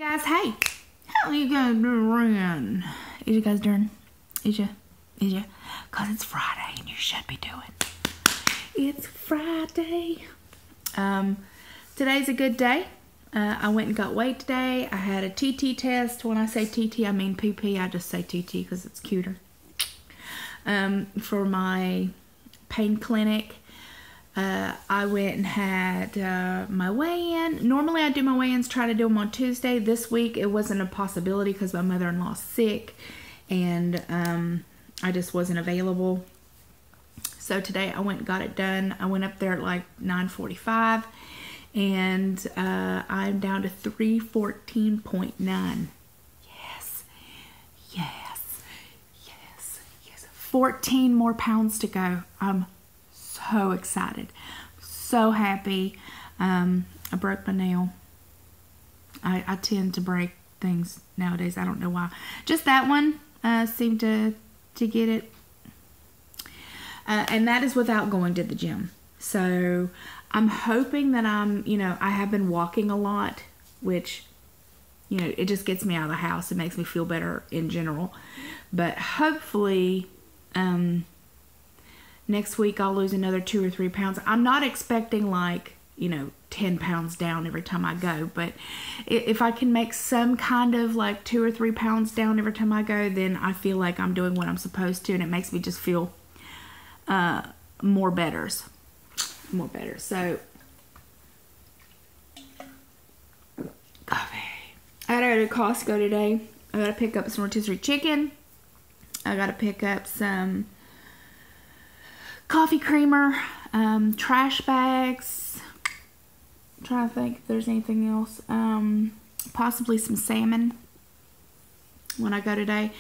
Guys, hey, how you guys doing? Is you guys doing? Is you? Cause it's Friday and you should be doing. It's Friday. Today's a good day. I went and got weighed today. I had a TT test. When I say TT, I mean PP. I just say TT because it's cuter. For my pain clinic. I went and had my weigh-in. Normally I do my weigh-ins, try to do them on Tuesday. This week it wasn't a possibility because my mother-in-law's sick and I just wasn't available. So today I went and got it done. I went up there at like 9:45 and I'm down to 314.9. Yes. 14 more pounds to go. I'm so excited, so happy. I broke my nail. I tend to break things nowadays. I don't know why. Just that one seemed to get it, and that is without going to the gym. So I'm hoping that I have been walking a lot, which it just gets me out of the house. It makes me feel better in general. But hopefully next week I'll lose another 2 or 3 pounds. I'm not expecting like, 10 pounds down every time I go. But if I can make some kind of like 2 or 3 pounds down every time I go, then I feel like I'm doing what I'm supposed to. And it makes me just feel more better. So, coffee. I gotta go to Costco today. I gotta pick up some rotisserie chicken. I gotta pick up some coffee creamer, trash bags. I'm trying to think if there's anything else. Possibly some salmon when I go today.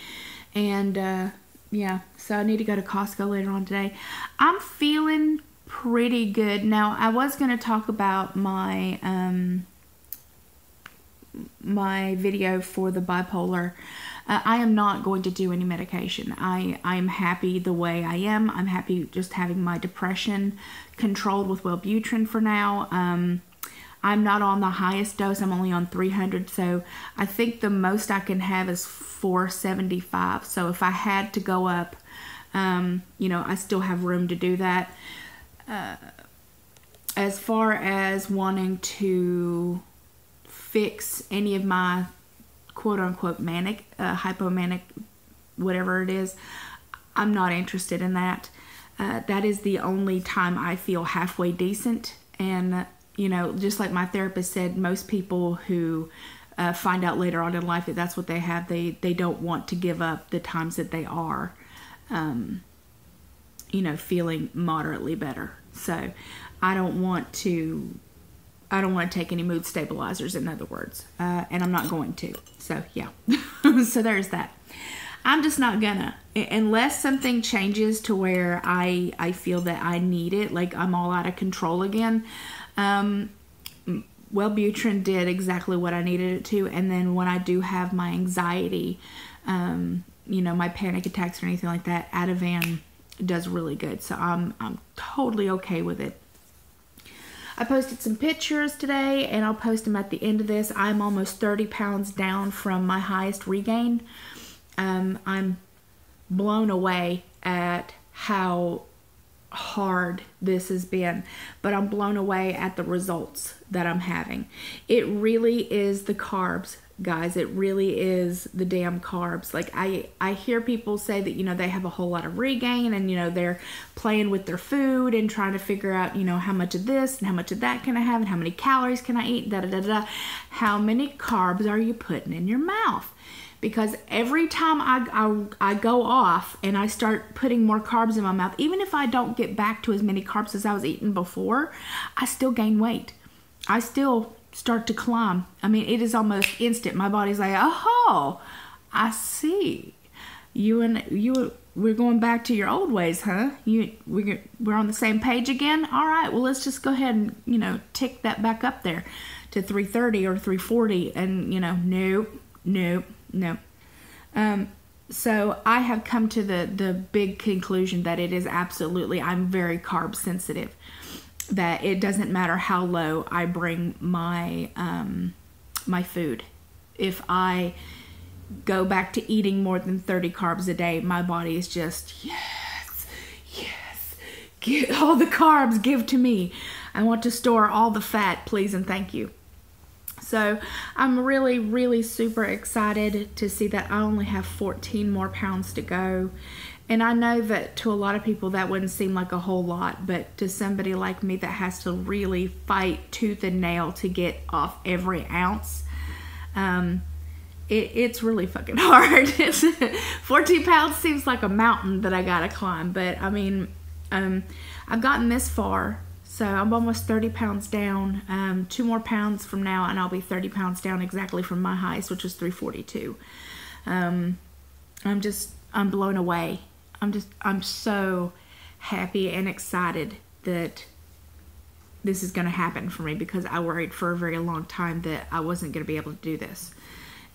And yeah, so I need to go to Costco later on today. I'm feeling pretty good. Now, I was going to talk about my my video for the bipolar. I am not going to do any medication. I am happy the way I am. I'm happy just having my depression controlled with Wellbutrin for now. I'm not on the highest dose. I'm only on 300. So I think the most I can have is 475. So if I had to go up, I still have room to do that. As far as wanting to fix any of my quote-unquote manic, hypomanic, whatever it is, I'm not interested in that. That is the only time I feel halfway decent. And, just like my therapist said, most people who find out later on in life that that's what they have, they don't want to give up the times that they are, feeling moderately better. So I don't want to take any mood stabilizers, in other words, and I'm not going to. So yeah, so there's that. I'm just not gonna, unless something changes to where I feel that I need it, like I'm all out of control again. Wellbutrin did exactly what I needed it to, and then when I do have my anxiety, my panic attacks or anything like that, Ativan does really good. So I'm totally okay with it. I posted some pictures today, and I'll post them at the end of this. I'm almost 30 pounds down from my highest regain. I'm blown away at how hard this has been, but I'm blown away at the results that I'm having. It really is the carbs, guys. It really is the damn carbs. Like I hear people say that, they have a whole lot of regain and, they're playing with their food and trying to figure out, how much of this and how much of that can I have and how many calories can I eat, How many carbs are you putting in your mouth? Because every time I go off and I start putting more carbs in my mouth, even if I don't get back to as many carbs as I was eating before, I still gain weight. I still start to climb. I mean, it is almost instant. My body's like, oh, I see. We're going back to your old ways, huh? We're on the same page again? All right, well, let's just go ahead and, tick that back up there to 330 or 340. And, nope. So I have come to the big conclusion that it is absolutely, I'm very carb sensitive. That it doesn't matter how low I bring my my food. if I go back to eating more than 30 carbs a day, my body is just, yes, get all the carbs, give to me. I want to store all the fat, please and thank you. So I'm really, really super excited to see that I only have 14 more pounds to go. And I know that to a lot of people that wouldn't seem like a whole lot, but to somebody like me that has to really fight tooth and nail to get off every ounce, it's really fucking hard. 14 pounds seems like a mountain that I gotta climb, but I mean, I've gotten this far, so I'm almost 30 pounds down. 2 more pounds from now and I'll be 30 pounds down exactly from my highest, which was 342. I'm blown away. I'm so happy and excited that this is going to happen for me, because I worried for a very long time that I wasn't going to be able to do this.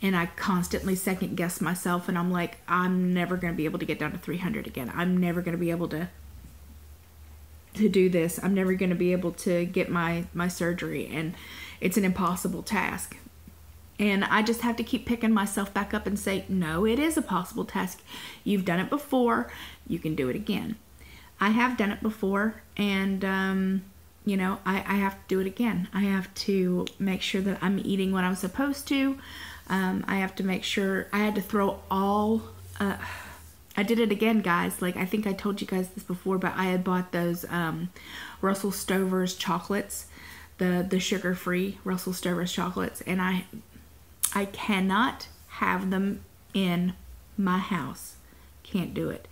And I constantly second guess myself, and I'm like, I'm never going to be able to get down to 300 again. I'm never going to be able to do this. I'm never going to be able to get my surgery, and it's an impossible task. And I just have to keep picking myself back up and say, no, it is a possible task. You've done it before. You can do it again. I have done it before, and, you know, I have to do it again. I have to make sure that I'm eating what I'm supposed to. I have to make sure, I had to throw all, I did it again, guys. Like, I think I told you guys this before, but I had bought those Russell Stover's chocolates, the sugar-free Russell Stover's chocolates, and I cannot have them in my house. Can't do it.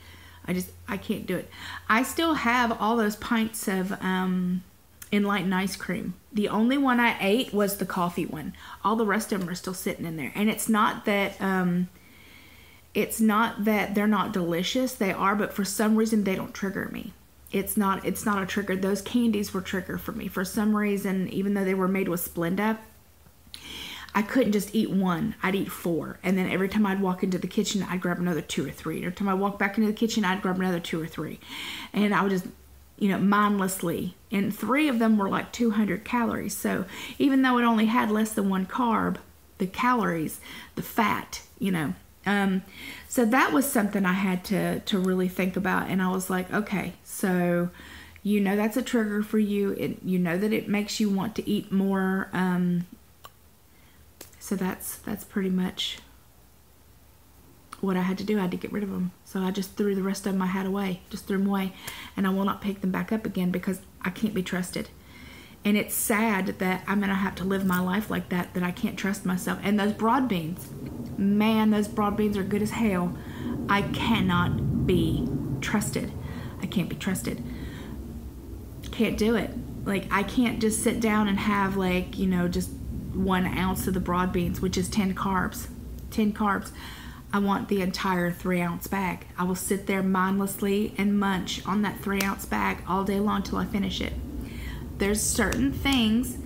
I can't do it. I still have all those pints of Enlightened ice cream. The only one I ate was the coffee one. All the rest of them are still sitting in there. And it's not that they're not delicious. They are, but for some reason they don't trigger me. It's not a trigger. Those candies were trigger for me. For some reason, even though they were made with Splenda, I couldn't just eat one. I'd eat 4. And then every time I'd walk into the kitchen, I'd grab another 2 or 3. Every time I walk back into the kitchen, I'd grab another 2 or 3. And I would just, you know, mindlessly. And 3 of them were like 200 calories. So even though it only had less than 1 carb, the calories, the fat, you know. So that was something I had to really think about. And I was like, okay, so you know that's a trigger for you. You know that it makes you want to eat more. So that's pretty much what I had to do. I had to get rid of them. So I just threw the rest of them I had away. Just threw them away. And I will not pick them back up again because I can't be trusted. And it's sad that I'm going to have to live my life like that I can't trust myself. And those broad beans, man, those broad beans are good as hell. I cannot be trusted. I can't be trusted. Can't do it. Like, I can't just sit down and have, like, you know, just 1 ounce of the broad beans, which is 10 carbs. 10 carbs. I want the entire 3-ounce bag. I will sit there mindlessly and munch on that 3-ounce bag all day long till I finish it. There's certain things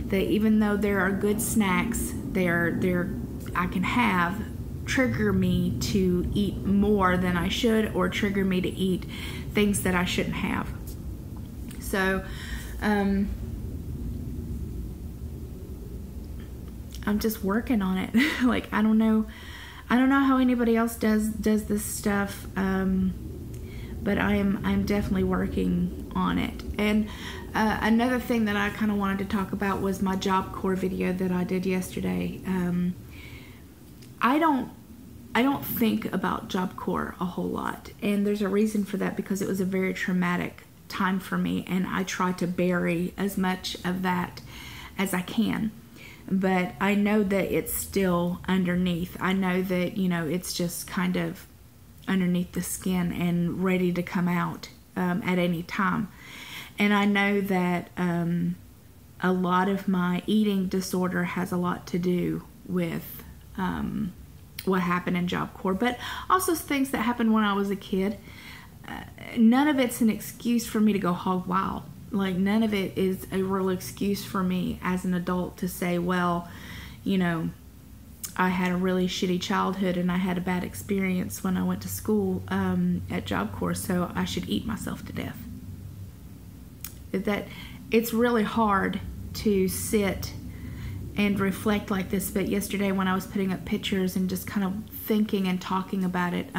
that, even though there are good snacks, I can have, trigger me to eat more than I should, or trigger me to eat things that I shouldn't have. So, I'm just working on it. Like, I don't know how anybody else does this stuff, but I'm definitely working on it. And another thing that I kind of wanted to talk about was my Job Corps video that I did yesterday. I don't think about Job Corps a whole lot, and there's a reason for that, because it was a very traumatic time for me, and I try to bury as much of that as I can. But I know that it's still underneath. I know that, you know, it's just kind of underneath the skin and ready to come out at any time. And I know that a lot of my eating disorder has a lot to do with what happened in Job Corps, but also things that happened when I was a kid. None of it's an excuse for me to go hog wild. Like, none of it is a real excuse for me as an adult to say, well, you know, I had a really shitty childhood and I had a bad experience when I went to school at Job Corps, so I should eat myself to death. That it's really hard to sit and reflect like this, but yesterday when I was putting up pictures and just kind of thinking and talking about it,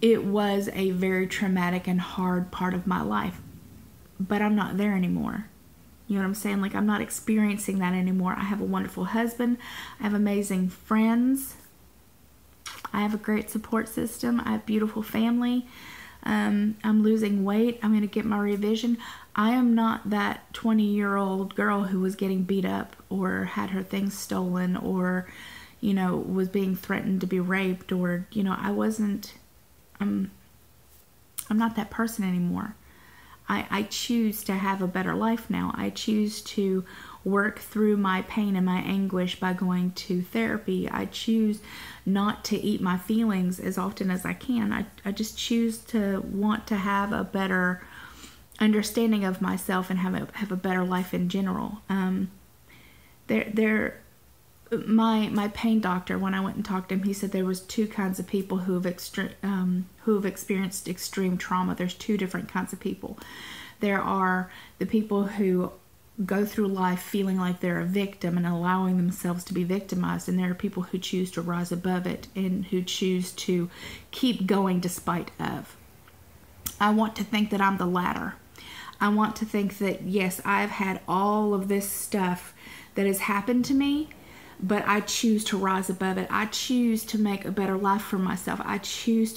it was a very traumatic and hard part of my life, but I'm not there anymore. You know what I'm saying? Like, I'm not experiencing that anymore. I have a wonderful husband. I have amazing friends. I have a great support system. I have a beautiful family. I'm losing weight. I'm going to get my revision. I am not that 20-year-old girl who was getting beat up or had her things stolen or, you know, was being threatened to be raped or, you know, I wasn't, I'm not that person anymore. I choose to have a better life now. I choose to work through my pain and my anguish by going to therapy. I choose not to eat my feelings as often as I can. I just choose to want to have a better understanding of myself and have a better life in general. My pain doctor, when I went and talked to him, he said there was two kinds of people who have experienced extreme trauma. There's two different kinds of people. There are the people who go through life feeling like they're a victim and allowing themselves to be victimized, and there are people who choose to rise above it and who choose to keep going despite of. I want to think that I'm the latter. I want to think that, yes, I've had all of this stuff that has happened to me, but I choose to rise above it. I choose to make a better life for myself. I choose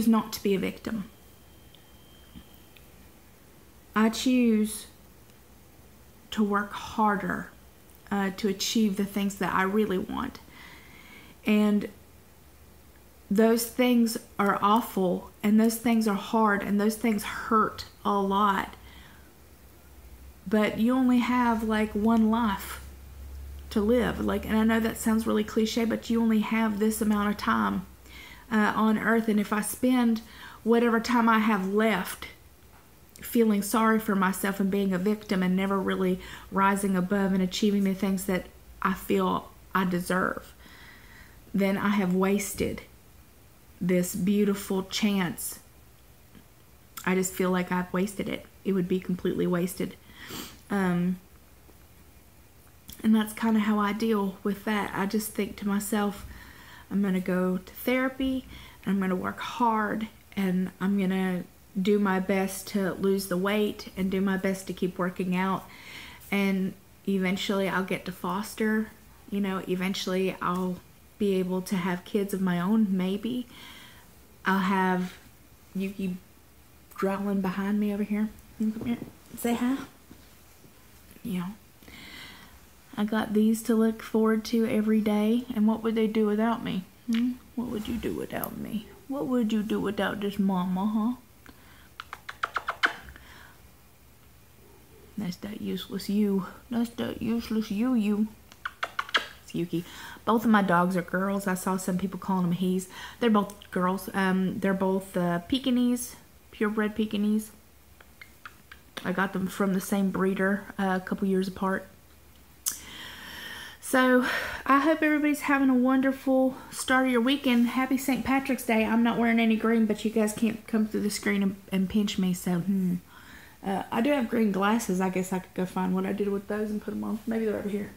not to be a victim. I choose to work harder to achieve the things that I really want. And those things are awful, and those things are hard, and those things hurt a lot. But you only have like one life to live. Like, and I know that sounds really cliche, but you only have this amount of time on earth. And if I spend whatever time I have left feeling sorry for myself and being a victim and never really rising above and achieving the things that I feel I deserve, then I have wasted this beautiful chance. I just feel like I've wasted it. It would be completely wasted. And that's kind of how I deal with that. I just think to myself, I'm going to go to therapy, and I'm going to work hard, and I'm going to do my best to lose the weight and do my best to keep working out. And eventually I'll get to foster, you know, eventually I'll be able to have kids of my own, maybe. I'll have Yuki growling behind me over here. Come here. Say hi. Yeah. I got these to look forward to every day. And what would they do without me? What would you do without me? What would you do without this mama, huh? That's that useless you. That's that useless you. It's Yuki. Both of my dogs are girls. I saw some people calling them he's. They're both girls. They're both Pekingese, purebred Pekingese. I got them from the same breeder a couple years apart. So I hope everybody's having a wonderful start of your weekend. Happy St. Patrick's Day. I'm not wearing any green, but you guys can't come through the screen and pinch me. So I do have green glasses. I guess I could go find what I did with those and put them on. Maybe they're over here.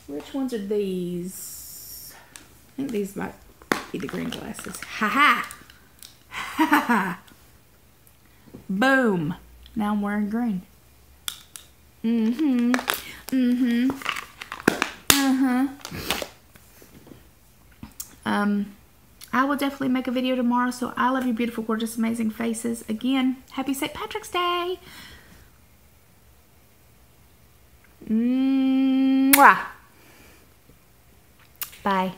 Which ones are these? I think these might be the green glasses. Ha ha! Ha ha ha! Boom! Now I'm wearing green. I will definitely make a video tomorrow, so I love you beautiful, gorgeous, amazing faces. Again, happy St. Patrick's Day! Mwah! Bye.